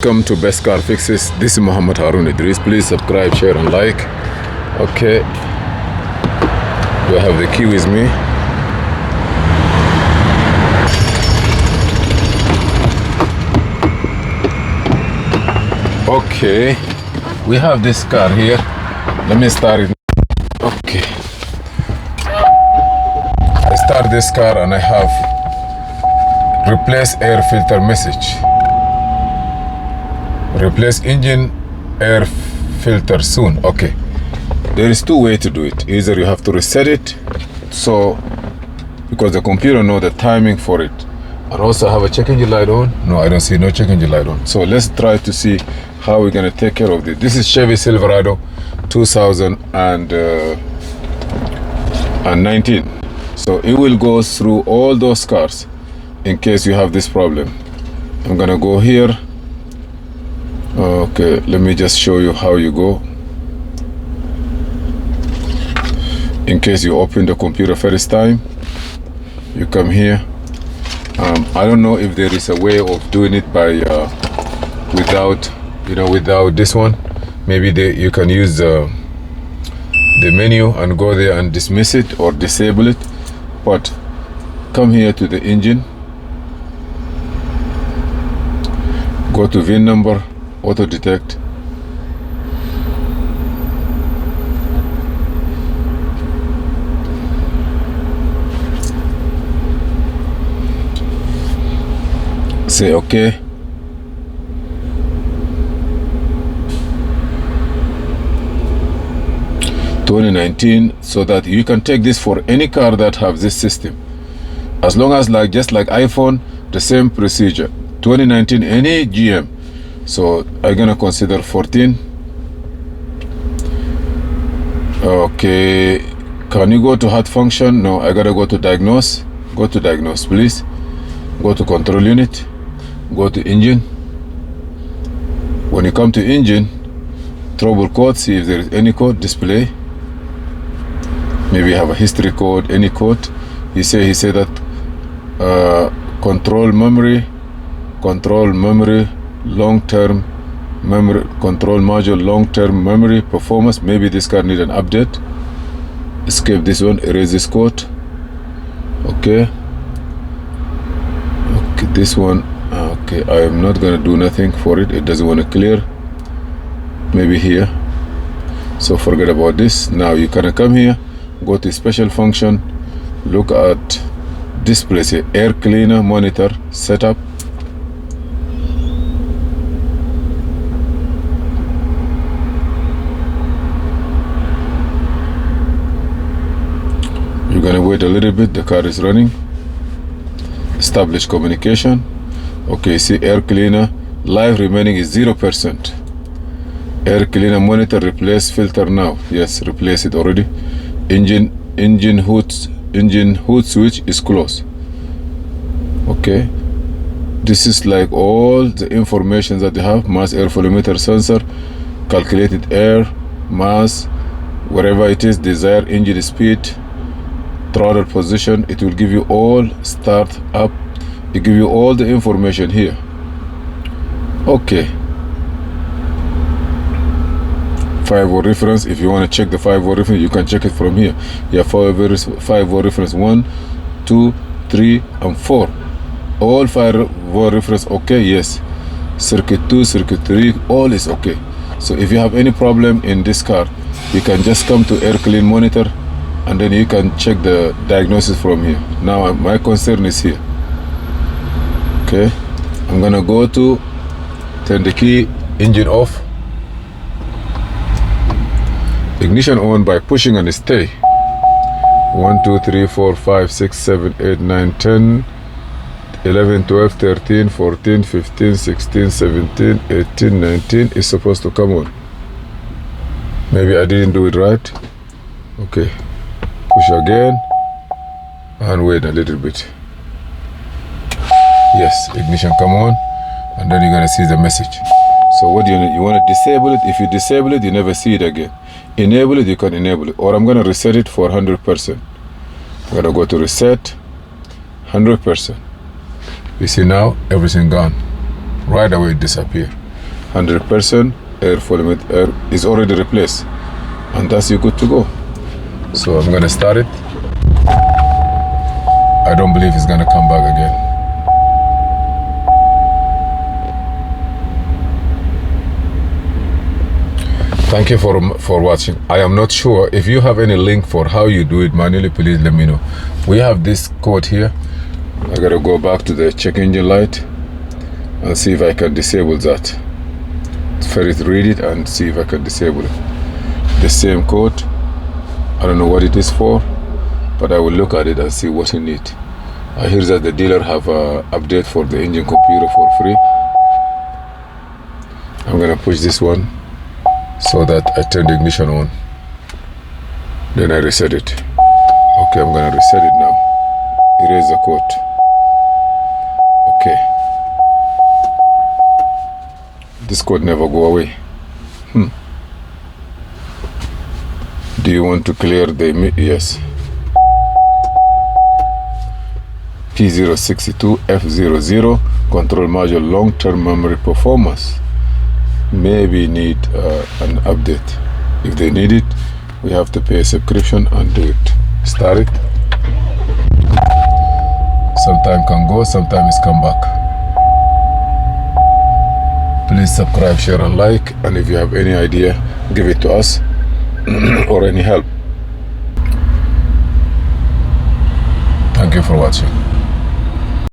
Welcome to Best Car Fixes. This is Muhammad Harun Idris. Please subscribe, share, and like. Okay. Do I have the key with me? Okay. We have this car here. Let me start it. Okay. I start this car and I have replace air filter message. Replace engine air filter soon. Okay, there is two ways to do it. Either you have to reset it, so because the computer know the timing for it, and also have a check engine light on. No, I don't see no check engine light on. So let's try to see how we're gonna take care of this. This is Chevy Silverado 2019. So it will go through all those cars in case you have this problem. I'm gonna go here. Okay, let me just show you how you go. In case you open the computer first time, you come here. I don't know if there is a way of doing it by without this one. Maybe you can use the menu and go there and dismiss it or disable it. But come here to the engine, go to VIN number, auto detect. Say okay. (2019), so that you can take this for any car that have this system, as long as just like iPhone, the same procedure. 2019, any GM. So I'm gonna consider 14. Okay, can you go to hot function? No, I gotta go to diagnose. Go to diagnose, please. Go to control unit, go to engine. When you come to engine, trouble code, see if there is any code display. Maybe you have a history code, any code. He said that control memory, long-term memory, control module, long-term memory performance. Maybe this car need an update. Escape this one, erase this code. Okay, this one. Okay, I am not gonna do nothing for it. It doesn't want to clear. Maybe here, so forget about this. Now you can come here, go to special function, look at display, say air cleaner monitor setup. You're gonna wait a little bit, the car is running. Establish communication. Okay, see air cleaner live remaining is 0%. Air cleaner monitor replace filter now. Yes, replace it already. Engine hood switch is closed. Okay, this is like all the information that they have. Mass airflow meter sensor, calculated air mass, wherever it is, desired engine speed, throttle position. It will give you all. Start up, it give you all the information here. Okay, 5-volt reference. If you want to check the 5-volt reference, you can check it from here. You have 5-volt reference 1, 2, 3, and 4. All 5-volt reference okay. Yes, circuit 2, circuit 3, all is okay. So if you have any problem in this car, you can just come to air clean monitor, and then you can check the diagnosis from here. Now my concern is here. Okay, I'm gonna go to turn the key, engine off, ignition on by pushing and stay. 1 2 3 4 5 6 7 8 9 10 11 12 13 14 15 16 17 18 19 is supposed to come on. Maybe I didn't do it right. Okay, push again and wait a little bit. Yes, ignition come on, and then you're gonna see the message. So what do you need? You want to disable it. If you disable it, you never see it again. Enable it, you can enable it. Or I'm gonna reset it for 100%. I'm gonna go to reset 100%. You see now everything gone. Right away it disappear. 100% air full limit air is already replaced, and that's you good to go. So I'm gonna start it. I don't believe it's gonna come back again. Thank you for watching. I am not sure if you have any link for how you do it manually, please let me know. We have this code here. I gotta go back to the check engine light and see if I can disable that. First read it and see if I can disable it. The same code. I don't know what it is for, but I will look at it and see what you need. I hear that the dealer have a update for the engine computer for free. I'm gonna push this one so that I turn the ignition on. Then I reset it. Okay, I'm gonna reset it now. Erase the code. Okay. This code never go away. Do you want to clear the yes. P062F00 control module long-term memory performance. Maybe need an update. If they need it, we have to pay a subscription and do it. Start it. Sometime can go, sometimes come back. Please subscribe, share and like, and if you have any idea, give it to us or any help. Thank you for watching.